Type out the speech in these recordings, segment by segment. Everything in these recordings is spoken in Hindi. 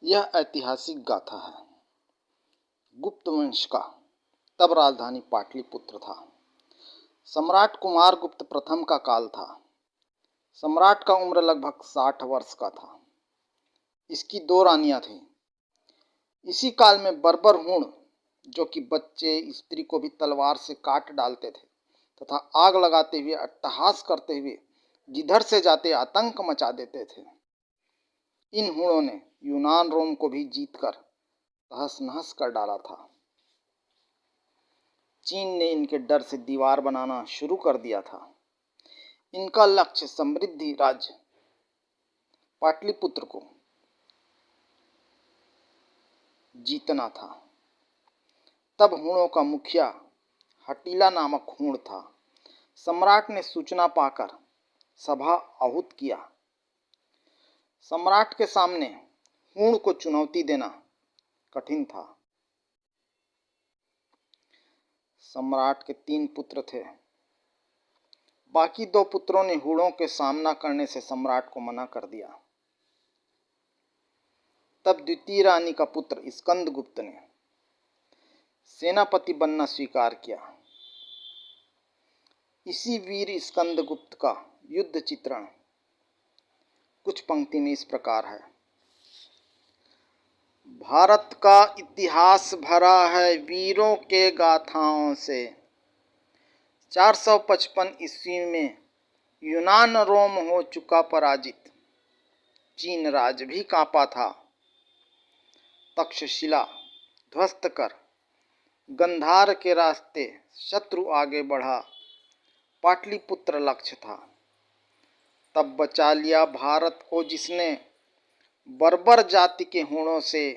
यह ऐतिहासिक गाथा है गुप्त वंश का। तब राजधानी पाटलिपुत्र था। सम्राट कुमार गुप्त प्रथम का काल था। सम्राट का उम्र लगभग 60 वर्ष का था। इसकी 2 रानियां थीं। इसी काल में बर्बर हूण, जो कि बच्चे स्त्री को भी तलवार से काट डालते थे तथा आग लगाते हुए अट्टहास करते हुए जिधर से जाते आतंक मचा देते थे, इन हूणों ने यूनान रोम को भी जीतकर तहस नहस कर डाला था। चीन ने इनके डर से दीवार बनाना शुरू कर दिया था। इनका लक्ष्य समृद्धि राज्य पाटलिपुत्र को जीतना था। तब हूणों का मुखिया हटीला नामक हूण था। सम्राट ने सूचना पाकर सभा आहूत किया। सम्राट के सामने हूण को चुनौती देना कठिन था। सम्राट के 3 पुत्र थे। बाकी 2 पुत्रों ने हूणों के सामना करने से सम्राट को मना कर दिया। तब द्वितीय रानी का पुत्र स्कंदगुप्त ने सेनापति बनना स्वीकार किया। इसी वीर स्कंदगुप्त का युद्ध चित्रण कुछ पंक्ति में इस प्रकार है। भारत का इतिहास भरा है वीरों के गाथाओं से। 455 ईस्वी में यूनान रोम हो चुका पराजित। चीन राज भी कांपा था। तक्षशिला ध्वस्त कर गंधार के रास्ते शत्रु आगे बढ़ा। पाटलिपुत्र लक्ष्य था। तब बचा लिया भारत को जिसने बर्बर जाति के हूणों से।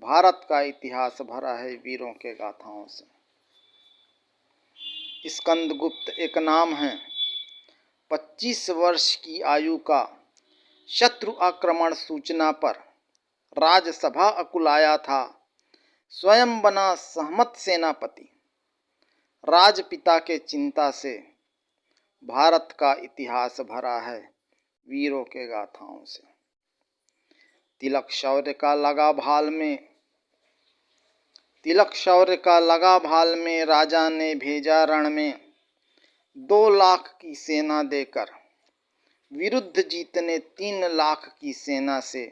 भारत का इतिहास भरा है वीरों के गाथाओं से। स्कंदगुप्त एक नाम है 25 वर्ष की आयु का। शत्रु आक्रमण सूचना पर राजसभा अकुलाया था। स्वयं बना सहमत सेनापति। राजपिता के चिंता से भारत का इतिहास भरा है वीरों के गाथाओं से। तिलक शौर्य का लगा भाल में राजा ने भेजा रण में। 2 लाख की सेना देकर विरुद्ध जीतने 3 लाख की सेना से।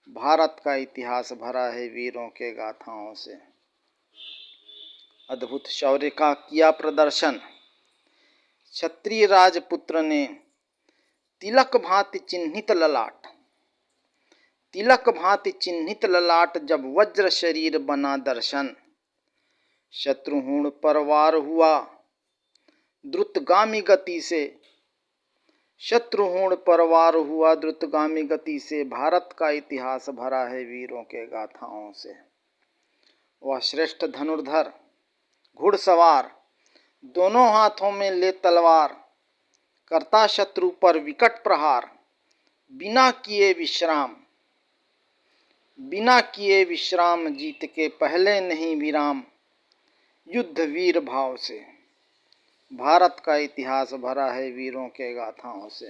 भारत का इतिहास भरा है वीरों के गाथाओं से। अद्भुत शौर्य का किया प्रदर्शन क्षत्रिय राजपुत्र ने। तिलक भांति चिन्हित ललाट जब वज्र शरीर बना दर्शन। शत्रुहूण पर वार हुआ द्रुतगामी गति से। भारत का इतिहास भरा है वीरों के गाथाओं से। वह श्रेष्ठ धनुर्धर घुड़सवार दोनों हाथों में ले तलवार। करता शत्रु पर विकट प्रहार। बिना किए विश्राम जीत के पहले नहीं विराम। युद्ध वीर भाव से। भारत का इतिहास भरा है वीरों के गाथाओं से।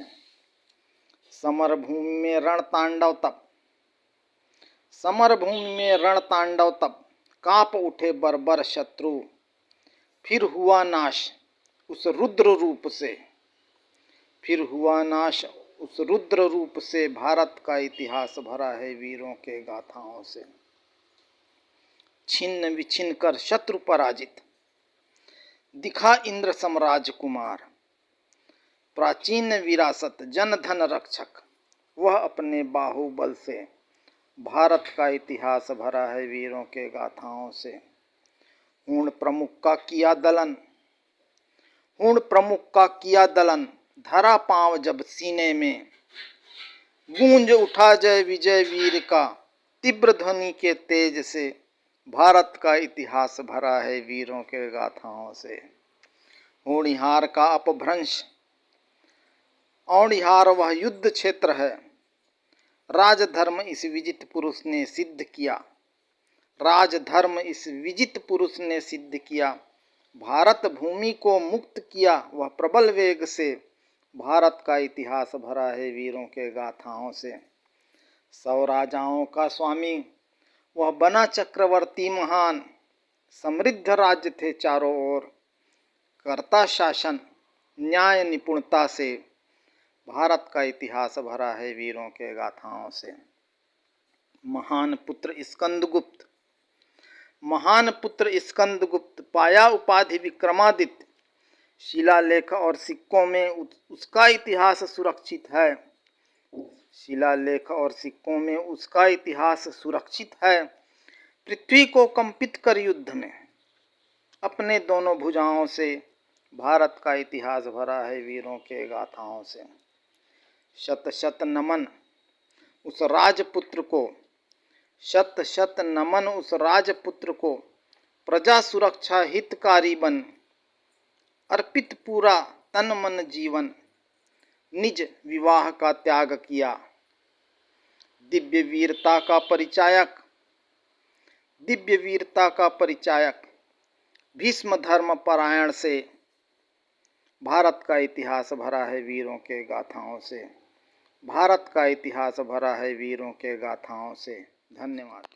समरभूमि में रण तांडव कांप उठे बर्बर शत्रु। फिर हुआ नाश उस रुद्र रूप से। भारत का इतिहास भरा है वीरों के गाथाओं से। छिन्न विछिन्न कर शत्रु पराजित दिखा इंद्र साम्राज्य कुमार। प्राचीन विरासत जन धन रक्षक वह अपने बाहुबल से। भारत का इतिहास भरा है वीरों के गाथाओं से। हूण प्रमुख का किया दलन धरा पांव जब सीने में। गूंज उठा जय विजय वीर का तीव्र ध्वनि के तेज से। भारत का इतिहास भरा है वीरों के गाथाओं से। होणिहार का अपभ्रंश औणिहार वह युद्ध क्षेत्र है। राजधर्म इस विजित पुरुष ने सिद्ध किया। भारत भूमि को मुक्त किया वह प्रबल वेग से। भारत का इतिहास भरा है वीरों के गाथाओं से। 100 राजाओं का स्वामी वह बना चक्रवर्ती महान। समृद्ध राज्य थे चारों ओर, करता शासन न्याय निपुणता से। भारत का इतिहास भरा है वीरों के गाथाओं से। महान पुत्र स्कंदगुप्त। महान पुत्र स्कंदगुप्त पाया उपाधि विक्रमादित्य। शिलालेख और सिक्कों में उसका इतिहास सुरक्षित है। शिलालेख और सिक्कों में उसका इतिहास सुरक्षित है। पृथ्वी को कंपित कर युद्ध में अपने दोनों भुजाओं से। भारत का इतिहास भरा है वीरों के गाथाओं से। शत शत नमन उस राजपुत्र को, शत शत नमन उस राजपुत्र को। प्रजा सुरक्षा हितकारी बन, अर्पित पूरा तन मन जीवन। निज विवाह का त्याग किया, दिव्य वीरता का परिचायक। दिव्य वीरता का परिचायक भीष्म धर्म परायण से। भारत का इतिहास भरा है वीरों के गाथाओं से। भारत का इतिहास भरा है वीरों के गाथाओं से। धन्यवाद।